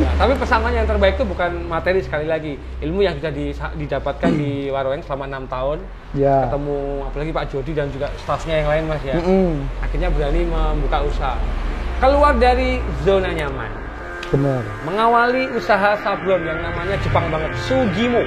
Ya, tapi pesannya yang terbaik itu bukan materi, sekali lagi ilmu yang sudah didapatkan di Waroeng selama 6 tahun. Ya. Ketemu apalagi Pak Jody dan juga stafnya yang lain Mas ya. Akhirnya berani membuka usaha. Keluar dari zona nyaman. Benar. Mengawali usaha sablon yang namanya Jepang banget, Sugimo.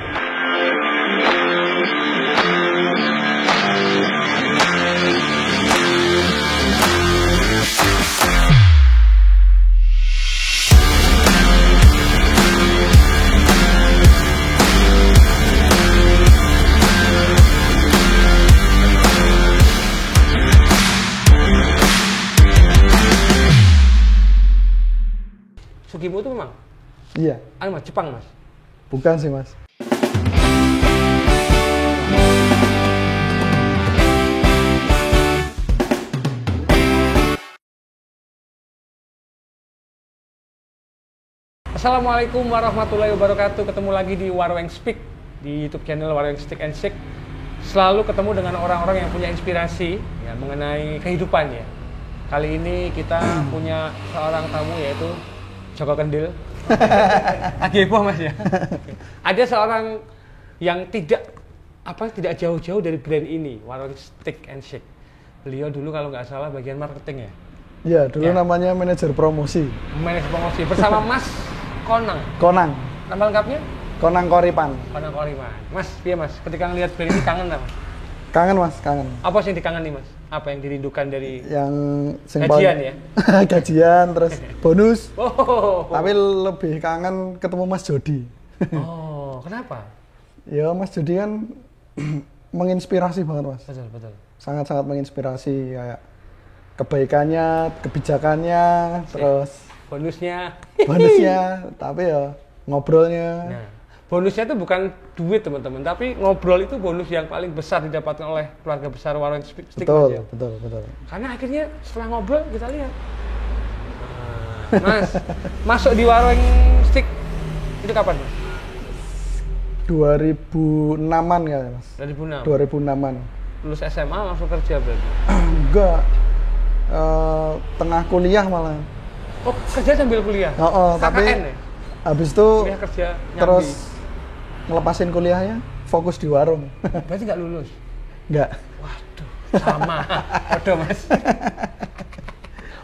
Sugimo itu memang? Iya. Mas, Jepang Mas? Bukan sih Mas. Assalamualaikum warahmatullahi wabarakatuh. Ketemu lagi di Waroeng Speak, di YouTube channel Waroeng Stick and Shake. Selalu ketemu dengan orang-orang yang punya inspirasi ya, mengenai kehidupan ya. Kali ini kita punya seorang tamu yaitu Joko Kendil. Lagi heboh Mas ya. Ada seorang yang tidak jauh-jauh dari brand ini, Waroeng Stick and Shake. Beliau dulu kalau nggak salah bagian marketing ya. Iya, dulu namanya manajer promosi. Manajer promosi bersama Mas Konang. Konang. Nama lengkapnya? Konang Koripan. Konang Koripan. Mas, iya Mas. Ketika ngelihat brand ini kangen nggak Mas? Kangen Mas, kangen. Apa sih yang dikangen nih Mas? Apa yang dirindukan dari yang gajian ya? Gajian terus bonus. Oh. Tapi lebih kangen ketemu Mas Jody. Oh, kenapa? Ya Mas Jody kan menginspirasi banget Mas. Betul, betul. Sangat-sangat menginspirasi, kayak kebaikannya, kebijakannya, terus bonusnya, tapi ya ngobrolnya. Nah, bonusnya itu bukan duit teman-teman, tapi ngobrol itu bonus yang paling besar didapatkan oleh keluarga besar Waroeng Stick. Betul. Karena akhirnya setelah ngobrol kita lihat, Mas, masuk di Waroeng Stick itu kapan Mas? 2006-an kayaknya Mas. 2006-an. Lulus SMA langsung kerja berarti? Enggak. Tengah kuliah malah. Oh, kerja sambil kuliah? Tapi ya? habis itu kuliah kerja nyambi. Terus ngelepasin kuliahnya, fokus di warung. Berarti nggak lulus? Nggak. Waduh, sama. Waduh Mas.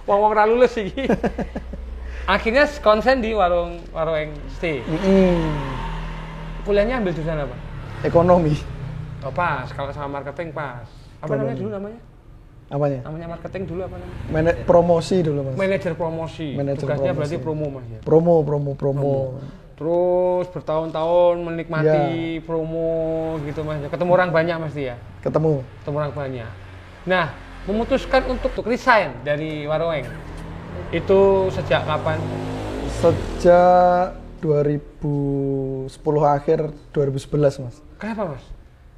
Wong-wong ra lulus sih. Akhirnya konsen di Waroeng Stick. Kuliahnya ambil jurusan apa? Ekonomi. Oh pas, kalau sama marketing pas. Apa namanya dulu namanya? Apanya? Namanya marketing dulu apa namanya? Promosi dulu Mas. Manajer promosi. Tugasnya berarti promo Mas ya? Promo. Terus bertahun-tahun menikmati promo gitu Mas. Ketemu orang banyak Mas ya? Ketemu orang banyak. Nah, memutuskan untuk resign dari Waroeng. Itu sejak kapan? Sejak 2010 akhir 2011 Mas. Kenapa Mas?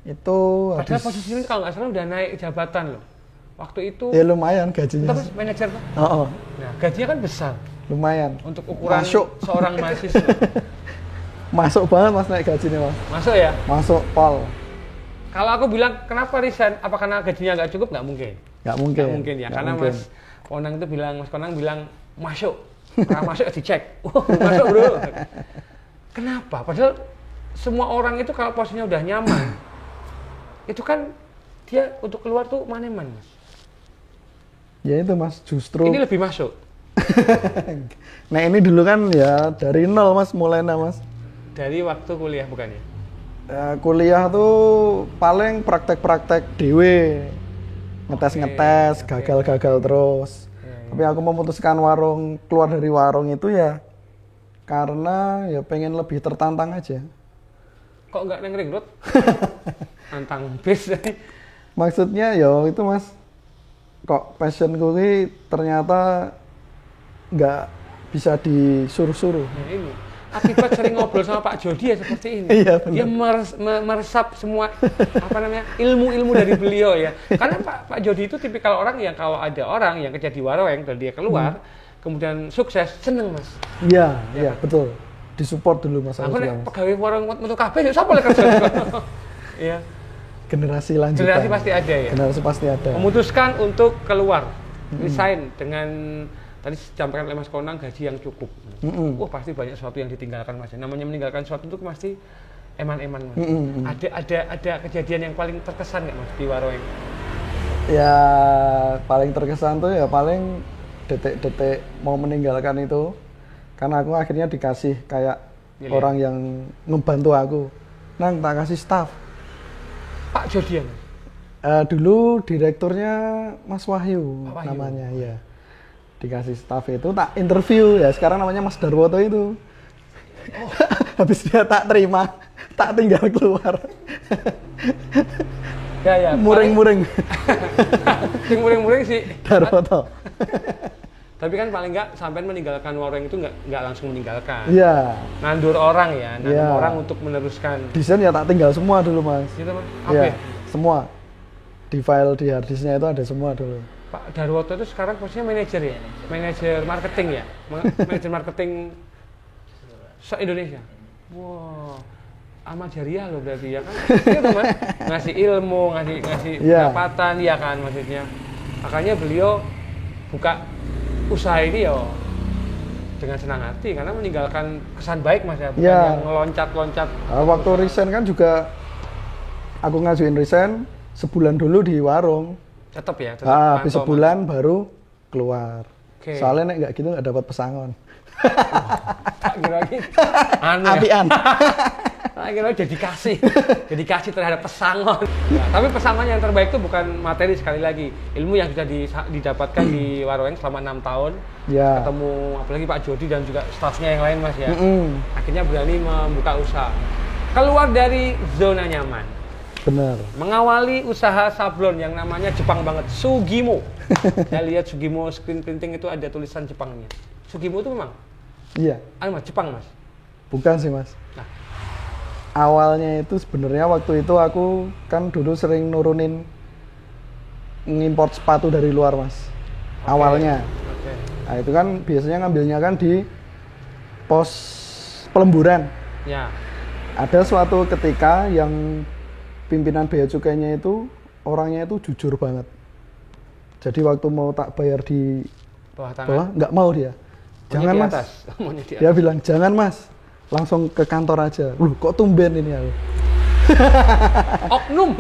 Itu padahal posisinya kalau nggak salah udah naik jabatan loh. Waktu itu ya lumayan gajinya. Terus manajer Pak? Nah, gajinya kan besar. Lumayan. Untuk ukuran seorang mahasiswa. Masuk banget Mas naik gajinya Mas. Masuk ya? Masuk pol. Kalau aku bilang kenapa resign? Apa karena gajinya nggak cukup? Nggak mungkin. Nggak mungkin ya. Karena mungkin. Mas Konang bilang masuk. Kalau masuk dicek. Masuk bro. Kenapa? Padahal semua orang itu kalau posisinya udah nyaman, itu kan dia untuk keluar tuh maneman Mas. Ya itu Mas, justru ini lebih masuk. Nah ini dulu kan ya dari nol Mas, mulainya Mas. Dari waktu kuliah bukan ya? Kuliah tuh paling praktek-praktek dewe, ngetes-ngetes, gagal-gagal terus. Tapi aku memutuskan keluar dari warung itu ya karena ya pengen lebih tertantang aja. Kok nggak neng ring road? Tantang bis. Maksudnya ya itu Mas, kok passionku ini ternyata nggak bisa disuruh-suruh. Nah ini akibat sering ngobrol sama Pak Jody ya seperti ini. Iya, dia meresap semua ilmu-ilmu dari beliau ya. Karena Pak Jody itu tipikal orang yang kalau ada orang yang kerja di Waroeng dan dia keluar, kemudian sukses, seneng Mas. Iya betul. Disupport dulu Mas. Aku nek pegawai Waroeng metu kabeh ya sapa lek kerja. Iya. Generasi lanjutan. Generasi pasti ada ya. Generasi pasti ada. Memutuskan untuk keluar, resign dengan tadi disampaikan oleh Mas Konang gaji yang cukup. Wah pasti banyak sesuatu yang ditinggalkan Mas. Namanya meninggalkan sesuatu itu pasti eman-eman Mas. Ada kejadian yang paling terkesan nggak Mas di Waroeng? Ya paling terkesan tuh ya paling detik-detik mau meninggalkan itu, karena aku akhirnya dikasih kayak orang yang ngebantu aku. Nang tak kasih staff. Pak Jodian. Dulu direkturnya Mas Wahyu, Pak Wahyu namanya ya. Dikasih staff itu tak interview ya, sekarang namanya Mas Darwoto itu. Habis dia tak terima, tak tinggal keluar. Ya. Muring-muring. Sing muring-muring sih. Darwoto. Tapi kan paling nggak sampai meninggalkan Waroeng itu nggak langsung meninggalkan. Iya. Nandur orang ya, nandur Iya. orang untuk meneruskan. Desain ya tak tinggal semua dulu Mas. Gitu Mas. Apa? Iya, semua. Di file di hard disknya itu ada semua dulu. Pak Darwoto itu sekarang posisinya manajer ya, manajer marketing ya, manajer marketing se-Indonesia. Wow, amal jariah loh berarti ya kan? Iya tuh Mas, ngasih ilmu, ngasih pendapatan, ya kan maksudnya. Makanya beliau buka usaha ini ya dengan senang hati karena meninggalkan kesan baik Mas ya, bukan yang ngeloncat-loncat. Waktu resign kan juga aku ngajuin resign sebulan dulu di warung. Tetap ya. Habis sebulan baru keluar. Okay. Soalnya nek nggak gitu nggak dapat pesangon. Tak kira lagi. Apian. Tak kira dedikasi terhadap pesangon. Ya, tapi pesangon yang terbaik itu bukan materi sekali lagi. Ilmu yang sudah didapatkan di Waroeng selama 6 tahun. Ya. Ketemu apalagi Pak Jody dan juga stafnya yang lain Mas ya. Akhirnya berani membuka usaha. Keluar dari zona nyaman. Benar. Mengawali usaha sablon yang namanya Jepang banget, Sugimo. Saya lihat Sugimo screen printing itu ada tulisan Jepangnya. Sugimo itu memang? Iya. Mas, Jepang Mas? Bukan sih Mas. Nah. Awalnya itu sebenarnya waktu itu aku kan dulu sering nurunin ngimport sepatu dari luar Mas. Okay. Awalnya. Okay. Nah itu kan biasanya ngambilnya kan di pos pelemburan. Ya. Ada suatu ketika yang pimpinan bea cukainya itu orangnya itu jujur banget. Jadi waktu mau tak bayar di bawah nggak mau dia. Jangan Mas. Dia bilang jangan Mas, langsung ke kantor aja. Loh kok tumben ini aku. Oknum.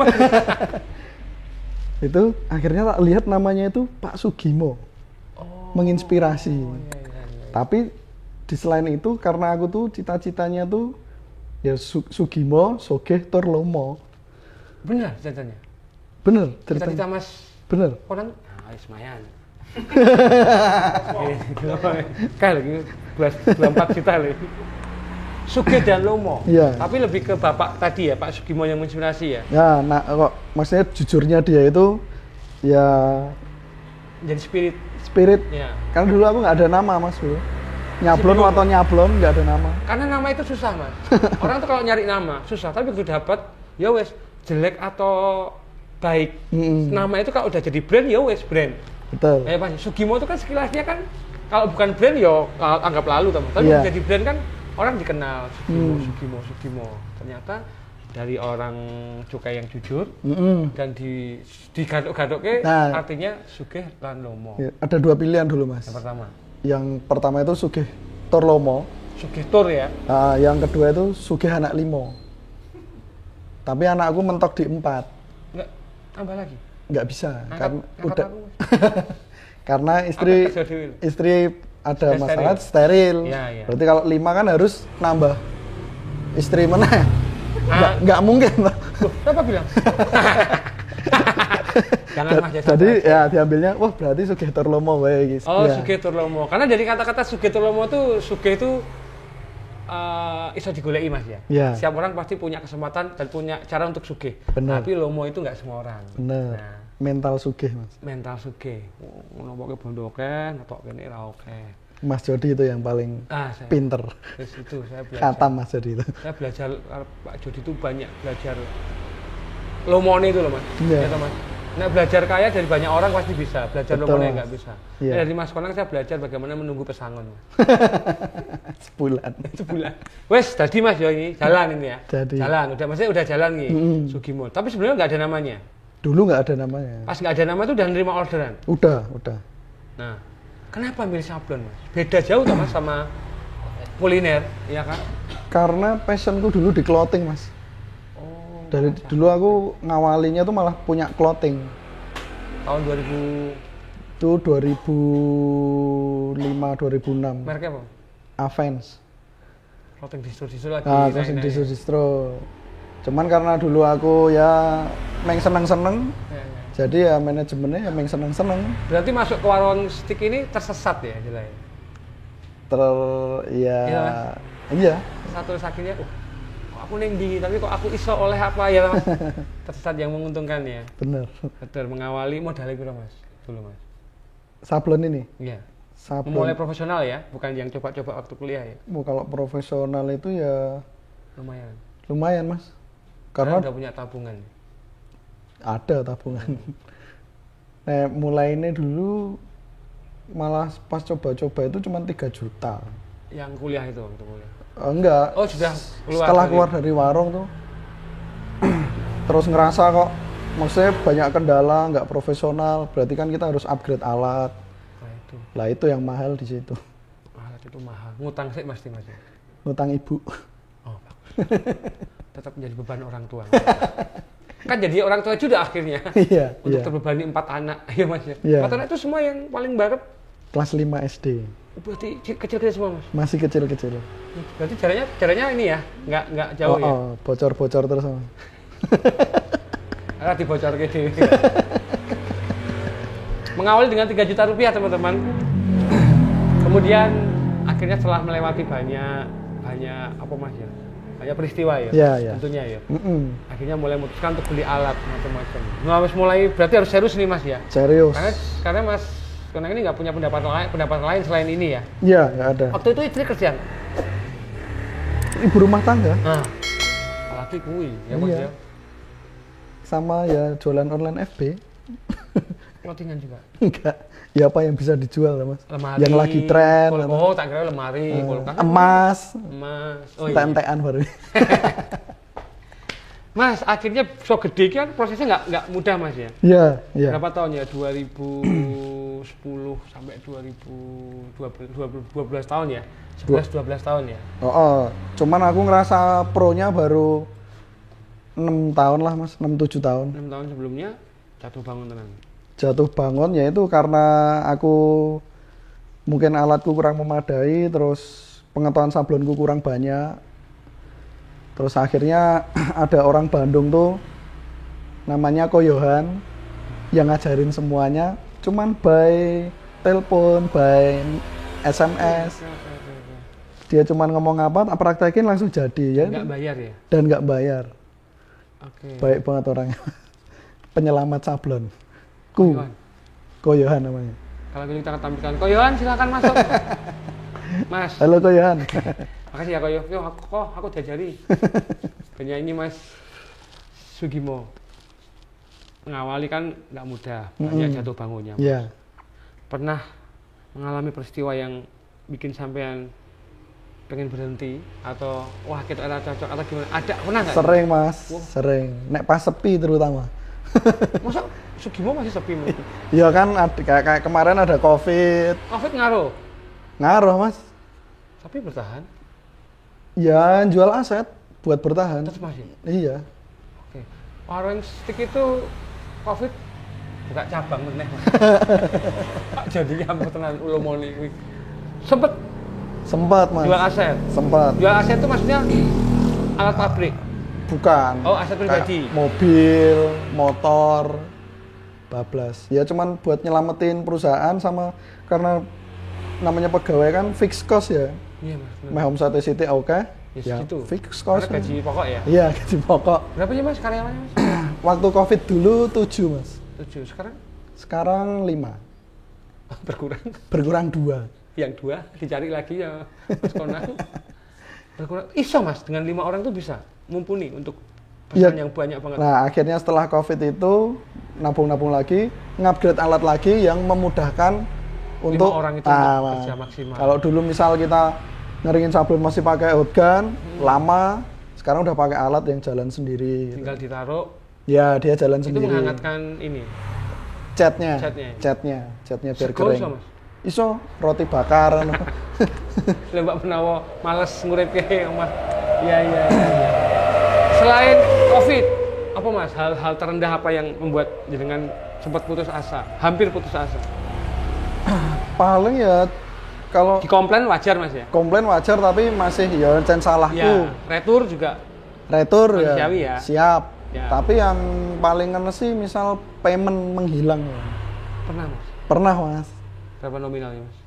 Itu akhirnya tak lihat namanya itu Pak Sugimo. Menginspirasi. Iya. Tapi di selain itu karena aku tuh cita-citanya tuh ya Sugimo, Sogeh, tur Lomo. Bener ceritanya? Bener Cita-cita ceritanya. Mas Bener. Konang? Ismayan. Kayak lagi 24 juta loh. Sugih dan Lomo. Iya. Tapi lebih ke bapak tadi ya, Pak Sugimo yang menginspirasi ya. Ya, nah kok maksudnya jujurnya dia itu ya jadi spirit. Ya. Ya. Karena dulu aku nggak ada nama Mas bro. Nyablon atau nyablon nggak ada nama. Karena nama itu susah Mas. Orang tuh kalau nyari nama susah, tapi begitu dapat ya wes jelek atau baik. Nama itu kalau udah jadi brand ya wes brand. Betul. Pak Sugimo itu kan sekilasnya kan kalau bukan brand ya anggap lalu teman. Tapi jadi brand kan orang dikenal Sugimo. Ternyata dari orang cukai yang jujur dan digaduk-gaduk artinya Sugih lan Lomo. Ya, ada dua pilihan dulu Mas. Yang pertama itu Sugih tur Lomo. Sugih tur ya. Yang kedua itu Sugih anak limo. Tapi anakku mentok di 4. Enggak tambah lagi. Nggak bisa karena udah aku. karena istri ada sudah masalah steril. Ya. Berarti kalau 5 kan harus nambah istri mana? Nggak mungkin. Siapa bilang? Jangan Mas. Jadi ya diambilnya wah berarti Sugih tur Lomo wae guys. Oh, ya. Sugih tur Lomo. Karena dari kata-kata Sugih tur Lomo tuh Sugih itu iso digoleki Mas ya. Setiap orang pasti punya kesempatan dan punya cara untuk sugih. Tapi Lomo itu nggak semua orang. Bener. Nah, mental sugih Mas. Mental sugih. Ngono pokoke bondo akeh, ngetok kene ra oke. Mas Jody itu yang paling pinter. Itu saya belajar. Kata Mas Jody itu. Saya belajar Pak Jody itu banyak belajar Lomone itu loh Mas. Iya. Ya, Mas. Nah, belajar kaya dari banyak orang pasti bisa, belajar Lomone nggak bisa. Iya. Dari Mas Konang saya belajar bagaimana menunggu pesangon. Sebulan. Wes, tadi Mas yo ini jalan ini ya. Jadi. Jalan, maksudnya udah jalan nih Sugimo. Tapi sebenarnya nggak ada namanya. Dulu nggak ada namanya. Pas nggak ada nama itu udah nerima orderan. Udah. Nah, Kenapa milih sablon, Mas? Beda jauh tuh, Mas, sama kuliner, ya kan? Karena passionku dulu di clothing, Mas. Oh, Dari dulu aku ngawalinya tuh malah punya clothing. tahun 2000 Itu 2005 2006. mereknya apa? Avens. Clothing distro lagi. Nah, terus distro. Cuman karena dulu aku ya meng seneng-seneng, Ya, ya. jadi ya manajemennya ya meng seneng-seneng. Berarti masuk ke warung stick ini tersesat ya, jelas. Iya. Iya. Iya. Satu akhirnya, kok aku neng di, tapi kok aku iso oleh apa ya, Mas? Tersesat yang menguntungkan ya. Bener. Betul, mengawali modalnya berapa, Mas? Dulu, Mas. Sablon ini. Iya. Sablon. Memulai profesional ya, bukan yang coba-coba waktu kuliah ya. Kalau profesional itu ya Lumayan. lumayan, Mas. Karena Karena udah punya tabungan. ada tabungan. Nah, mulai ini dulu malah pas coba-coba itu cuma 3 juta. Yang kuliah itu waktu kuliah. Enggak. Oh, sudah keluar Setelah dari- keluar dari warung tuh terus ngerasa kok maksudnya banyak kendala, nggak profesional, berarti kan kita harus upgrade alat. Nah, itu. Lah itu yang mahal di situ. Alat itu mahal. Ngutang sih pasti, Mas. Ngutang ibu. Oh, bagus. Tetap menjadi beban orang tua. Kan jadi orang tua juga akhirnya. Iya, Untuk iya. terbebani 4 anak, ya Mas ya. Iya. 4 anak itu semua yang paling barat. Kelas 5 SD. Berarti kecil-kecil semua, Mas. Masih kecil-kecil. Berarti caranya ini ya, nggak jauh ya. Bocor-bocor terus sama. Karena dibocor ke dewe. Mengawali dengan 3 juta rupiah, teman-teman. Kemudian akhirnya setelah melewati banyak apa, Mas ya? Banyak peristiwa ya. Iya, iya. Tentunya ya. Mm-mm. Akhirnya mulai memutuskan untuk beli alat macam-macam. Nah, Mas mulai berarti harus serius nih, Mas ya. Serius. Karena Mas Konang ini nggak punya pendapat lain selain ini ya. Iya, nggak ada. Waktu itu istri kerja nggak? Ibu rumah tangga Nah, apalagi kui ya, Mas Iya. ya. sama ya jualan online FB. Clothingan juga. Enggak. Ya apa yang bisa dijual, Mas? Lemari. Yang lagi tren. Oh, tak kira lemari, kulkas. Emas. Emas. Oh iya. Tentean baru. Mas, akhirnya so gede kan prosesnya nggak mudah, Mas ya. Iya, iya. Berapa tahun ya? 2010 sampai 12 tahun ya. 11-12 tahun ya. Cuman aku ngerasa pro-nya baru 6 tahun lah, Mas. 6-7 tahun. 6 tahun sebelumnya jatuh bangun tenang. Jatuh bangun ya itu karena aku mungkin alatku kurang memadai, terus pengetahuan sablonku kurang banyak. Terus akhirnya ada orang Bandung tuh namanya Ko Yohan yang ngajarin semuanya, cuman by telepon, by SMS. Dia cuman ngomong apa, praktekin langsung jadi ya. Nggak bayar ya? Dan nggak bayar. Oke. Baik banget orangnya. Penyelamat sablon. Yohan. Ko Yohan namanya. Kalau gitu kita tampilkan, Ko Yohan silakan masuk. Mas, Halo Ko Yohan. makasih ya Ko Yohan. Yo, aku diajari. Penyanyi Mas Sugimo. Mengawali kan nggak mudah, banyak jatuh bangunnya. Mas. Iya. Pernah mengalami peristiwa yang bikin sampean pengen berhenti atau wah kita ada cocok atau gimana? Ada pernah nggak? Sering Mas, Wow. sering. Nek pas sepi terutama. Masa Sugimo masih sepi Mas? Iya kan kayak kemarin ada Covid. Covid ngaruh, Ngaruh Mas. tapi bertahan. Ya jual aset buat bertahan. Terus masih. Iya. Oke. Warung stick itu Covid buka cabang meneh Mas. Jadi kamu tenan ulumoni kuwi. Sempet Sempat Mas. jual aset. Sempat. Jual aset itu maksudnya alat pabrik. Bukan. Oh, aset pribadi. Kayak mobil, motor, bablas. Ya cuman buat nyelamatin perusahaan sama karena namanya pegawai kan fixed cost ya. Iya Mas. bener. Meh omset Siti oke. Ya, segitu. Fixed Karena cost. gaji pokok ya. Iya, gaji pokok. Berapa sih Mas karyawannya Mas? Waktu Covid dulu 7 Mas. 7. Sekarang Sekarang 5. berkurang. Berkurang 2. Yang 2 dicari lagi ya Mas Konang. Berkurang. Iso Mas dengan 5 orang tuh bisa mumpuni untuk Iya. pesan yang banyak banget. Nah, akhirnya setelah Covid itu nabung-nabung lagi, ngupgrade alat lagi yang memudahkan untuk orang itu untuk kerja maksimal. Kalau dulu misal kita ngeringin sablon masih pakai hotgun, lama, sekarang udah pakai alat yang jalan sendiri. Tinggal ditaruh. Ya, dia jalan Itu sendiri. menghangatkan ini. Catnya Catnya. biar Sego kering. iso, Mas? iso roti bakar. Mbak menawa males nguripe omah. Iya. Selain Covid, apa Mas hal-hal terendah apa yang membuat jenengan sempat putus asa, hampir putus asa? Paling ya kalau Dikomplain wajar Mas ya? komplain wajar tapi masih ya encen salahku. Ya, retur juga. Retur Manusiawi ya. siap. Ya. Tapi yang paling ngenes sih misal payment menghilang ya. Pernah Mas? Pernah Mas. Berapa nominalnya Mas?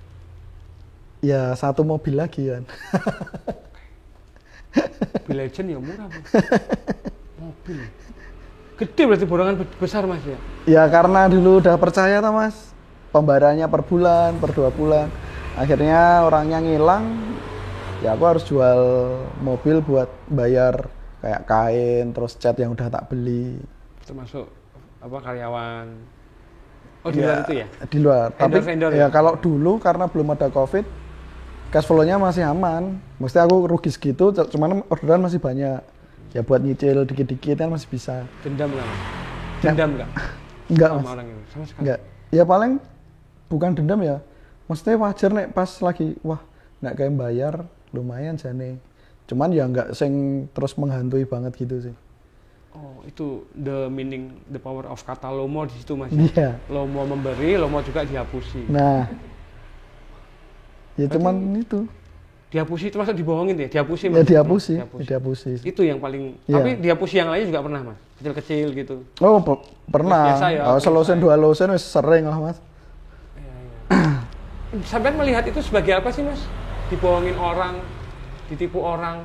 Ya satu mobil lagi kan. Mobil Legend ya murah Mas. Mobil. Gede berarti borongan besar Mas ya? Ya karena dulu udah percaya tuh Mas. Pembayarannya per bulan, per 2 bulan. Akhirnya orangnya ngilang. Ya aku harus jual mobil buat bayar kayak kain, terus cat yang udah tak beli. Termasuk apa karyawan. Oh di luar itu ya? Di luar. Tapi Vendor-vendor ya ya? kalau dulu karena belum ada Covid, cash flow-nya masih aman. Mesti aku rugi segitu, cuman orderan masih banyak. Ya buat nyicil dikit-dikit kan masih bisa. Dendam nggak Mas? Dendam nggak? Enggak Sama Mas. orang itu? Sama sekali? Enggak. Ya paling bukan dendam ya. Maksudnya wajar nek pas lagi wah nek kayak bayar lumayan jane. Cuman ya enggak sing terus menghantui banget gitu sih. Oh, itu the meaning, the power of kata lomo di situ Mas. Iya. Lomo memberi, lomo juga dihapusi. Nah. Ya Berarti cuman itu. Dihapusi itu maksud dibohongin ya? Dihapusi Ya Mas? dihapusi, dihapusi. Itu yang paling, Iya. tapi dihapusi yang lainnya juga pernah Mas? Kecil-kecil gitu. Oh, pernah. Biasa ya, Oh, selosen dua losen wis sering lah, Mas. Sampai melihat itu sebagai apa sih Mas? Dibohongin orang, ditipu orang,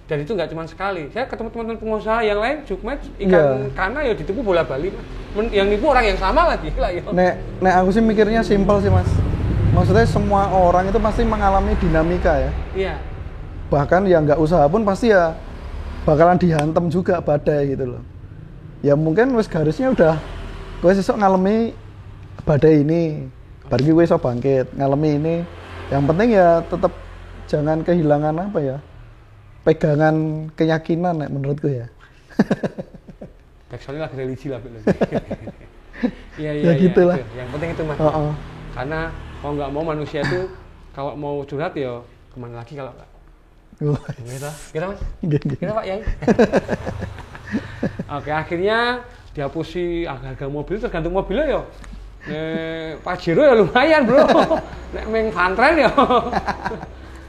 dan itu nggak cuma sekali. Saya ketemu teman-teman pengusaha yang lain, Jukmet, ikan kana ya ditipu bola-balik. Yang nipu orang yang sama lagi lah ya. Nek aku sih mikirnya simpel sih Mas. Maksudnya semua orang itu pasti mengalami dinamika ya. Iya. Bahkan yang nggak usaha pun pasti ya bakalan dihantam juga badai gitu loh. Ya mungkin wis garisnya udah kowe sesuk ngalami badai ini, bar iki kowe iso bangkit, ngalami ini. Yang penting ya tetap jangan kehilangan apa ya? Pegangan keyakinan nek menurutku ya. Backsoundnya lagi religi lah. Iya, Ya gitulah. itu. Yang penting itu Mas. Karena mau nggak mau manusia itu kalau mau curhat ya kemana lagi kalau nggak? Kira Mas? Kira Pak Yai? Oke, akhirnya dihapusi harga mobil, tergantung mobilnya ya. Pajero ya lumayan bro. Nek meng Fantren ya.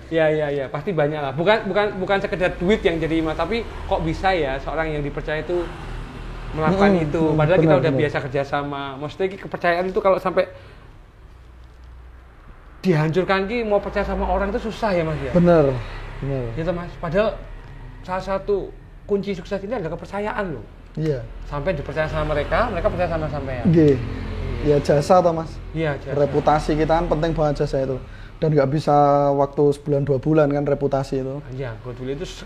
Ya, pasti banyak lah. Bukan sekedar duit yang jadi tapi kok bisa ya seorang yang dipercaya itu melakukan itu. Padahal kita udah biasa kerjasama. Maksudnya kepercayaan itu kalau sampai dihancurkan mau percaya sama orang itu susah ya Mas ya. Bener. Gitu Mas. Padahal salah satu kunci sukses ini adalah kepercayaan loh. Iya. Sampai dipercaya sama mereka percaya sama sampean. Nggih. Ya jasa toh Mas. Iya, jasa. Reputasi kita kan penting banget jasa itu. Dan nggak bisa waktu sebulan 2 bulan kan reputasi itu. Iya, gue dulu itu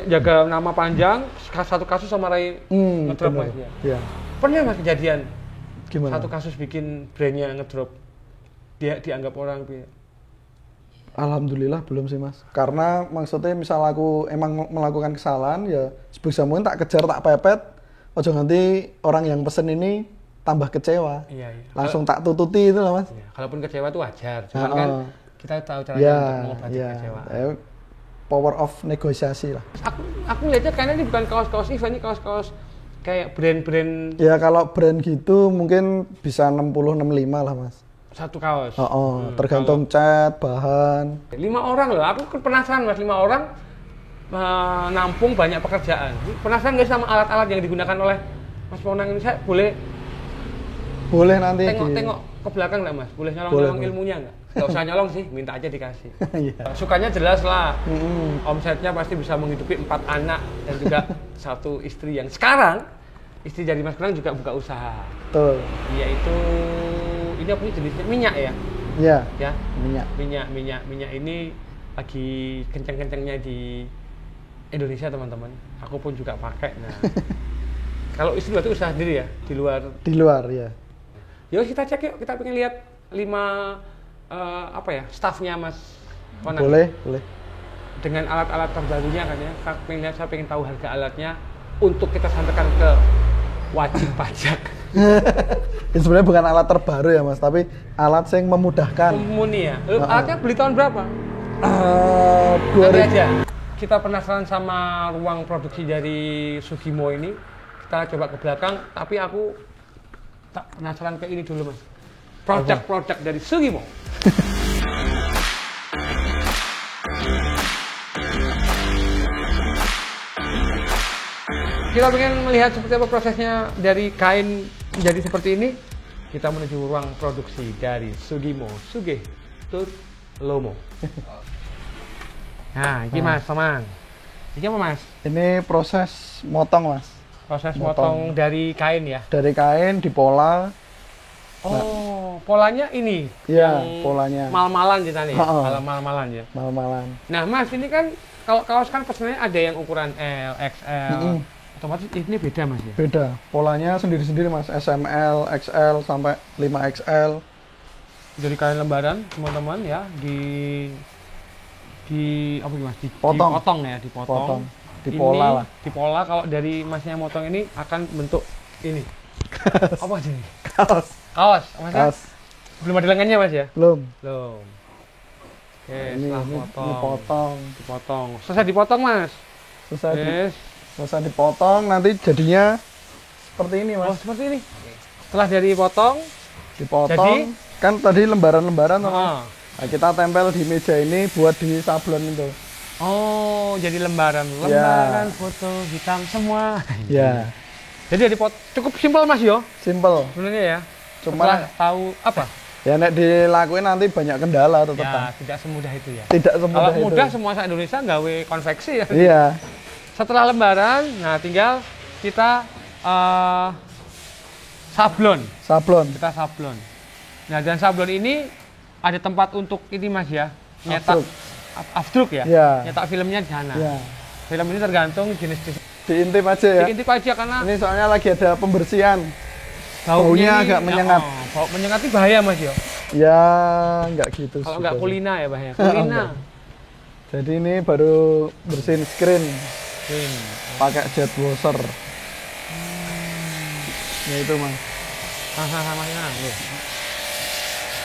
jaga nama panjang, satu kasus sama Rai ngedrop Mas ya. Iya. Pernah Mas kejadian Gimana? satu kasus bikin brandnya ngedrop, dia dianggap orang Alhamdulillah belum sih Mas. Karena maksudnya misal aku emang melakukan kesalahan ya sebisa mungkin tak kejar tak pepet. Ojo nanti orang yang pesen ini tambah kecewa. Iya. Langsung tak tututi itu lah Mas. Iya. Kalaupun kecewa itu wajar, cuman kan kita tahu caranya untuk mengobati kecewa. Power of negosiasi lah. Aku lihatnya karena ini bukan kaos-kaos event, ini kaos-kaos kayak brand-brand. Ya kalau brand gitu mungkin bisa 60-65 lah Mas. Satu kaos. Tergantung cat, bahan. 5 orang loh, aku penasaran Mas, 5 orang nampung banyak pekerjaan. Penasaran nggak sama alat-alat yang digunakan oleh Mas Ponang ini? Saya boleh nanti tengok ke belakang nggak Mas? Boleh nyolong ilmunya nggak? Nggak usah nyolong sih, minta aja dikasih. Sukanya jelas lah. Omsetnya pasti bisa menghidupi 4 anak dan juga 1 istri yang sekarang istri dari Mas Ponang juga buka usaha. Betul. Yaitu ini apa sih jenisnya? Minyak ya? Iya. Ya. Minyak. Ini lagi kenceng-kencengnya di Indonesia teman-teman. Aku pun juga pakai. Nah, kalau istri berarti usaha sendiri ya di luar. Di luar ya. Yuk kita cek yuk, kita pengen lihat 5 staffnya Mas Ponang. Boleh. Dengan alat-alat terbarunya kan ya. Saya pengen tahu harga alatnya untuk kita sampaikan ke wajib pajak. Ini sebenarnya bukan alat terbaru ya Mas, tapi alat yang memudahkan. Muni ya. Alatnya beli tahun berapa? Nanti 2000. aja. Kita penasaran sama ruang produksi dari Sugimo ini. Kita coba ke belakang, tapi aku tak penasaran ke ini dulu Mas. Produk-produk dari Sugimo. Kita pengen melihat seperti apa prosesnya dari kain menjadi seperti ini. Kita menuju ruang produksi dari Sugimo Suge Tur Lomo. Nah, ini Mas, Tomang. Ini apa Mas? Ini proses motong Mas. Proses motong dari kain ya? Dari kain dipola. Oh, polanya ini? Iya, yang polanya. mal-malan kita nih, Oh. mal-malan ya? Mal-malan. Nah Mas, ini kan kalau kaos kan pesannya ada yang ukuran L, XL. Otomatis ini beda Mas ya? Beda. Polanya sendiri-sendiri Mas. SML, XL, sampai 5XL. Dari kain lembaran teman-teman ya, di apa gimana Mas? Potong. Dipotong. Dipola Ini lah. Dipola. Kalau dari Masnya motong ini akan bentuk ini. Apa aja nih? Kaos. Mas? Kaos. Belum ada lengannya Mas ya? Belum. Belum. Oke, Ini setelah potong. dipotong. Selesai dipotong Mas. Selesai dipotong, nanti jadinya seperti ini Oh, Mas. seperti ini. Setelah dari potong, Dipotong. Kan tadi lembaran-lembaran tuh, Mas. ah. Nah, kita tempel di meja ini buat di sablon itu. Oh, jadi lembaran Ya. foto hitam semua. Ya, Jadi cukup simpel Mas yo, simple. sebenarnya ya. Cuma Setelah tahu apa? ya nek dilakuin nanti banyak kendala tetap. Ya, tidak semudah itu ya. Tidak semudah Kalau itu. mudah semua se-Indonesia gawe konveksi ya. Iya. Setelah lembaran, nah tinggal kita sablon. Kita sablon. Nah, dan sablon ini ada tempat untuk ini Mas ya, nyetak afdruk ya. Iya. Nyetak filmnya di sana. Iya. Film ini tergantung jenis Diintip aja ya. diintip aja karena Ini soalnya lagi ada pembersihan. ini- baunya agak menyengat. bau menyengat itu bahaya Mas yo. Ya, nggak gitu. Kalau sih, nggak Bos. kulina ya bahaya. Kulina. Jadi ini baru bersihin screen Win. pakai jet washer. Ya itu Mas. Sama loh.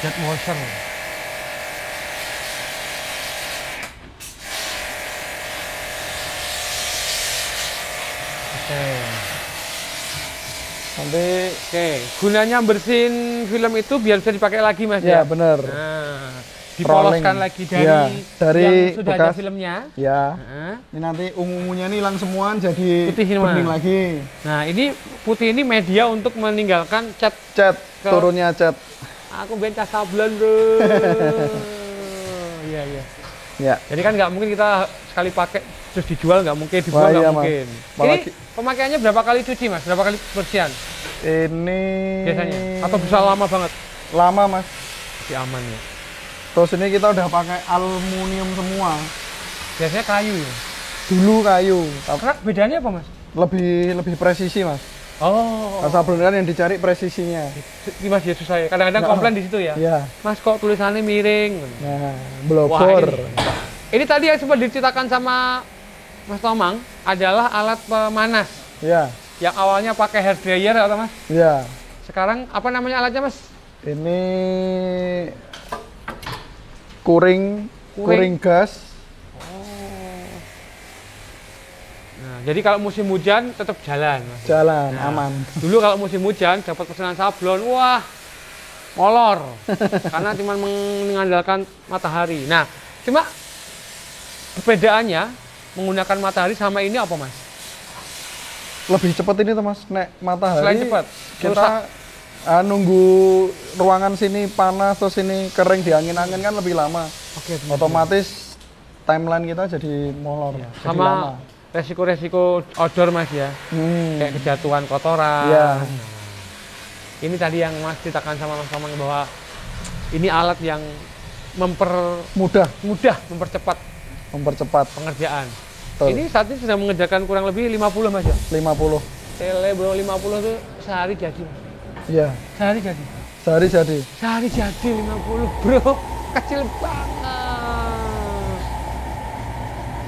Jet washer. Oke. Nanti Oke, gunanya bersihin film itu biar bisa dipakai lagi Mas ya ya. bener. Nah, dipoloskan Rolling. lagi dari Ya, dari yang sudah ada bekas. filmnya. Ya. Nah, Ini nanti ungu-ungunya nih hilang semua jadi Putih ini, bening Mas. lagi. nah, ini putih ini media untuk meninggalkan cat. Cat, Kalau- turunnya cat. Aku bencas sablon bro. Iya iya. Ya. Jadi kan nggak mungkin kita sekali pakai terus dijual, nggak mungkin dibuang, Wah, nggak iya, Mas. mungkin. Apalagi- Ini pemakaiannya berapa kali cuci Mas? Berapa kali bersihan Ini biasanya? Atau bisa lama banget? lama Mas. Masih aman ya. Terus ini kita udah pakai aluminium semua. Biasanya kayu ya. Dulu kayu, tapi Karena bedanya apa Mas? lebih presisi Mas. Oh, Nah, sablon kan yang dicari presisinya. ini Mas ya susah ya. Kadang-kadang Nah. komplain di situ ya. Ya. Mas kok tulisannya miring? Nah, Wah, blobor. ini tadi yang sempat diceritakan sama Mas Tomang adalah alat pemanas Ya, yang awalnya pakai hair dryer atau Mas? ya. Sekarang apa namanya alatnya Mas? Ini kuring gas. Nah, jadi kalau musim hujan tetap jalan Mas. Jalan Nah, aman. Dulu kalau musim hujan dapat pesanan sablon, wah molor karena cuma mengandalkan matahari. Nah, cuma perbedaannya menggunakan matahari sama ini apa Mas? Lebih cepat ini tuh Mas, nek matahari. Selain cepat, kita nunggu ruangan sini panas terus ini kering di angin-angin kan lebih lama. Oke, Otomatis timeline kita jadi molor. ya. Jadi Sama lama. resiko-resiko outdoor Mas ya, kayak kejatuhan kotoran. Iya. Nah, ini tadi yang Mas ceritakan sama Mas Tomang bahwa ini alat yang Mudah mudah mempercepat mempercepat. pengerjaan. Betul. Ini saat ini sedang mengerjakan kurang lebih 50 Mas ya. 50. Tele bro 50 tuh sehari jadi. Iya, Sehari jadi. sehari jadi. Sehari jadi 50 bro. Kecil banget.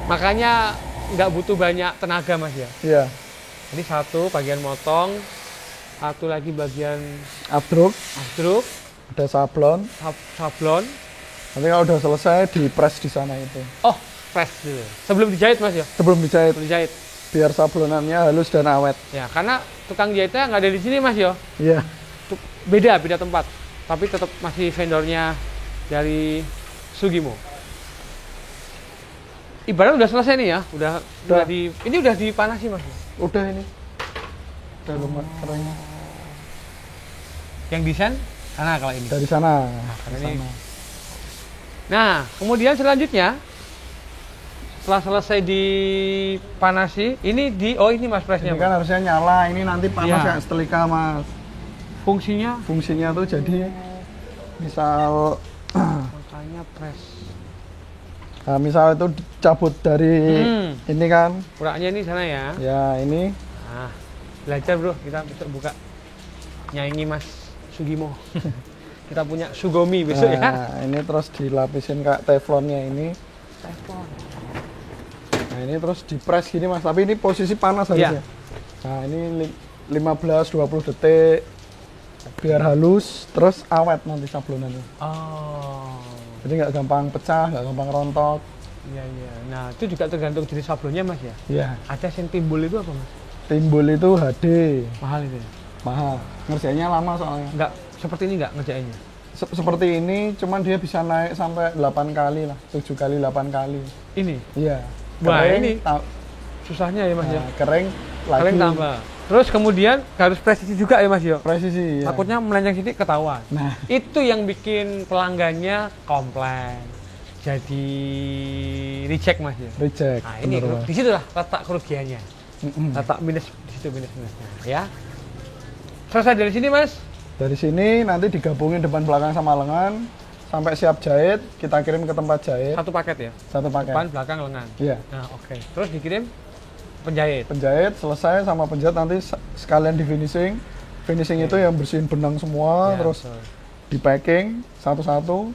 Makanya nggak butuh banyak tenaga Mas ya. Iya. Ini satu bagian motong, Satu lagi bagian Abdruk, abdruk, ada sablon. sablon. Nanti kalau udah selesai di press di sana itu. Oh, press dulu. Sebelum dijahit Mas ya? Sebelum dijahit, Sebelum dijahit. biar sablonannya halus dan awet. Ya, karena tukang jahitnya nggak ada di sini Mas ya. Iya. Beda tempat. Tapi tetap masih vendornya dari Sugimo. Ibarat udah selesai nih ya, udah ini udah dipanasi Mas. Udah ini. Udah lumayan kering. Yang desain karena kalau ini. Dari sana. Karena Dari ini. sana. Nah, kemudian selanjutnya setelah selesai dipanasi, ini ini Mas pressnya. Ini kan harusnya nyala, ini nanti panas Iya. kayak setrika Mas. Fungsinya Fungsinya tuh jadi misal makanya press. nah, misal itu dicabut dari ini kan. Uraknya ini sana ya. Ya, ini Nah, belajar bro, kita besok buka nyaingi Mas Sugimo. Kita punya Sugomi besok ya. nah, ini terus dilapisin kayak teflonnya ini. Teflon. Nah, ini terus dipres gini Mas, tapi ini posisi panas harusnya. Nah, ini 15-20 detik biar halus, terus awet nanti sablonannya. Oh. Jadi nggak gampang pecah, nggak gampang rontok. Iya. Nah, itu juga tergantung jenis sablonnya Mas ya. Iya. Ada yang timbul itu apa Mas? Timbul itu HD, Mahal itu ya? mahal. Ngerjainnya lama soalnya. Enggak, seperti ini enggak ngerjainnya? Seperti ini, cuman dia bisa naik sampai 8 kali lah, 7 kali, 8 kali. Ini? Iya. Wah, Kering, ini susahnya ya Mas ya? nah, kering, lagi. Kalian tambah. Terus kemudian harus presisi juga ya Mas yo? Presisi, ya. Takutnya melenceng sedikit ketahuan. Nah, Itu yang bikin pelanggannya komplain. Jadi reject Mas ya? reject. Nah, ini bener, Mas. di situ lah letak kerugiannya. Mm-mm. Letak minus di situ minusnya ya. Selesai dari sini Mas. Dari sini nanti digabungin depan belakang sama lengan sampai siap jahit, kita kirim ke tempat jahit. Satu paket ya. Satu paket. Depan, belakang, lengan. Iya. Nah, oke. Terus dikirim penjahit. Penjahit selesai sama penjahit nanti sekalian di finishing. Finishing itu yang bersihin benang semua, Ya, terus betul. di packing satu-satu,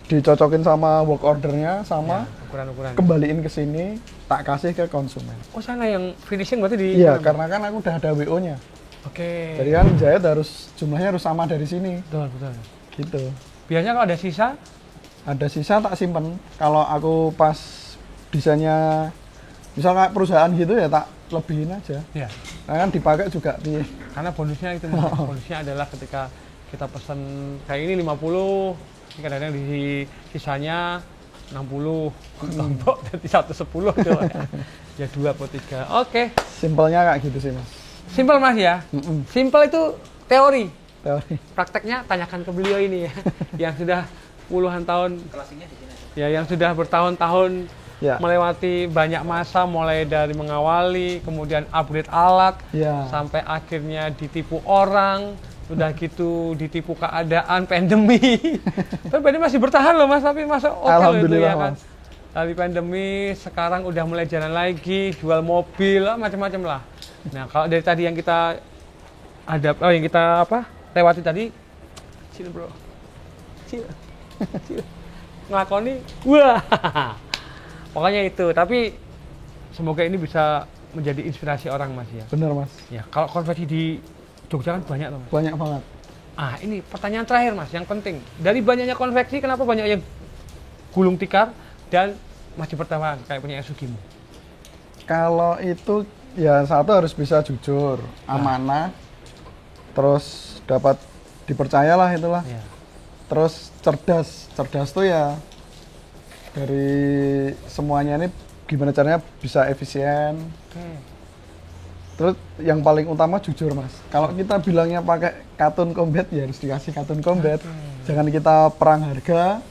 dicocokin sama work ordernya, sama Ya, ukuran-ukuran. kembaliin ke sini, tak kasih ke konsumen. Oh, sana yang finishing berarti di Iya, mana? karena kan aku udah ada WO-nya. Oke. Jadi kan jahit jumlahnya harus sama dari sini, Betul. gitu. Biasanya kalau ada sisa, Ada sisa tak simpen. Kalau aku pas desainnya, misal kayak perusahaan gitu ya tak lebihin aja. ya. Nah, kan dipakai juga di Karena bonusnya itu, Mas. Bonusnya adalah ketika kita pesan kayak ini 50, ini kadang-kadang di sisanya 60, tombok jadi 110 tuh ya 2 atau 3. Oke, simpelnya kayak gitu sih Mas. simpel Mas ya. Mm-mm. Simpel itu teori. Teori. Prakteknya tanyakan ke beliau ini ya, yang sudah puluhan tahun, ya yang sudah bertahun-tahun Ya. melewati banyak masa, mulai dari mengawali, kemudian upgrade alat, Ya. sampai akhirnya ditipu orang, udah gitu ditipu keadaan pandemi. Tapi ini masih bertahan loh Mas, tapi masa oke loh itu Alhamdulillah, ya kan. Mas. Dari pandemi sekarang udah mulai jalan lagi, jual mobil, macam-macam lah. Nah kalau dari tadi yang kita yang kita lewati tadi, sini bro, sini. Ngelakoni, wah, pokoknya itu. Tapi semoga ini bisa menjadi inspirasi orang Mas ya. Bener Mas. Ya kalau konveksi di Jogja kan banyak loh Mas. Banyak banget. Ah ini pertanyaan terakhir Mas, yang penting. Dari banyaknya konveksi, kenapa banyak yang gulung tikar dan masih bertahan kayak punya Sugimo? Kalau itu ya satu harus bisa jujur, amanah, terus dapat dipercayalah itulah. Ya. Terus cerdas tuh ya dari semuanya ini gimana caranya bisa efisien. Oke. Terus yang paling utama jujur Mas. Kalau kita bilangnya pakai katun combat ya harus dikasih katun combat. Jangan kita perang harga,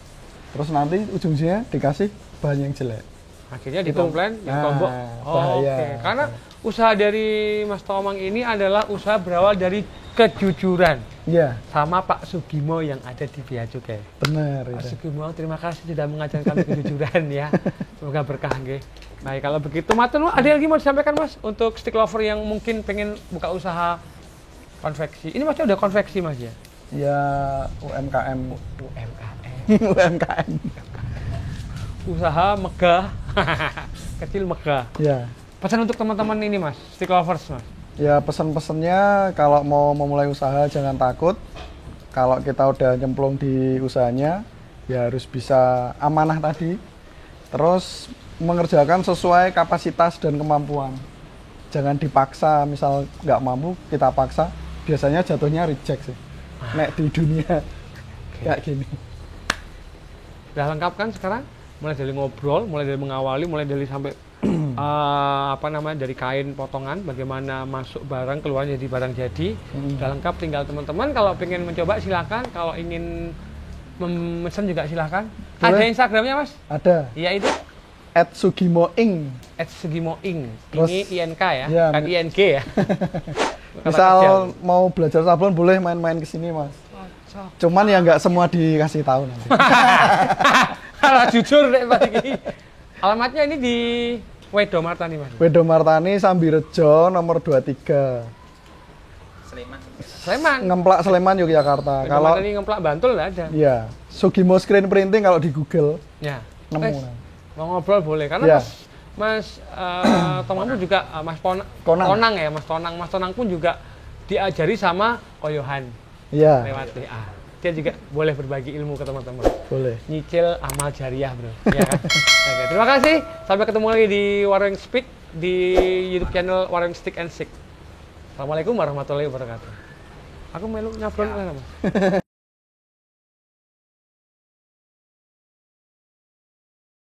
terus nanti ujung-ujungnya dikasih bahan yang jelek. Akhirnya Itu. dikomplain yang Nah, tombok. bahaya. Oke. Karena usaha dari Mas Tomang ini adalah usaha berawal dari kejujuran Iya, sama Pak Sugimo yang ada di Bea Cukai. benar Pak itu. Sugimo, terima kasih sudah mengajarkan kejujuran ya. Semoga berkah nggih. Baik, kalau begitu matur ada lagi mau disampaikan Mas untuk stick lover yang mungkin pengen buka usaha konveksi. Ini Mas udah konveksi Mas ya? Ya UMKM. UMKM. UMKM. Usaha megah. Kecil megah. Ya. Pesan untuk teman-teman ini Mas, stick lovers Mas. Ya pesan-pesannya kalau mau memulai usaha jangan takut. Kalau kita udah nyemplung di usahanya, ya harus bisa amanah tadi. Terus mengerjakan sesuai kapasitas dan kemampuan. Jangan dipaksa, misal nggak mampu kita paksa, biasanya jatuhnya reject sih. Nek di dunia kayak gini. Udah lengkap kan sekarang? Mulai dari ngobrol, mulai dari mengawali, mulai dari sampai dari kain potongan, bagaimana masuk barang, keluar jadi barang jadi. Udah lengkap, tinggal teman-teman kalau pengen mencoba silakan, kalau ingin memesan juga silakan. Boleh. Ada Instagramnya Mas? Ada. Iya itu. @sugimoing. @sugimoing. Terus, Ini INK ya, ya, kan ING ya. Misal mau belajar sablon boleh main-main ke sini Mas. Cuman ya nggak semua dikasih tahu nanti. Kalau jujur deh Pak ini. Alamatnya ini di Wedo Martani Mas. Wedo Martani, Sambirejo, nomor 23. Sleman. Ngemplak Sleman, Yogyakarta. Wedo Kalau Martani Ngemplak Bantul nggak ada. ya, Sugimo Screen Printing kalau di Google Ya. nemu. Mau ngobrol boleh karena Ya. Mas temanmu juga Mas Konang. ya, Mas Tonang pun juga diajari sama Koyohan Iya, lewat WA. Dia juga boleh berbagi ilmu ke teman-teman. boleh. Nyicil amal jariah, Bro. Iya kan? Oke, terima kasih. Sampai ketemu lagi di Warung Speak di YouTube channel Warung Stick and Sick. Assalamualaikum warahmatullahi wabarakatuh. Aku melu nyablon Mas.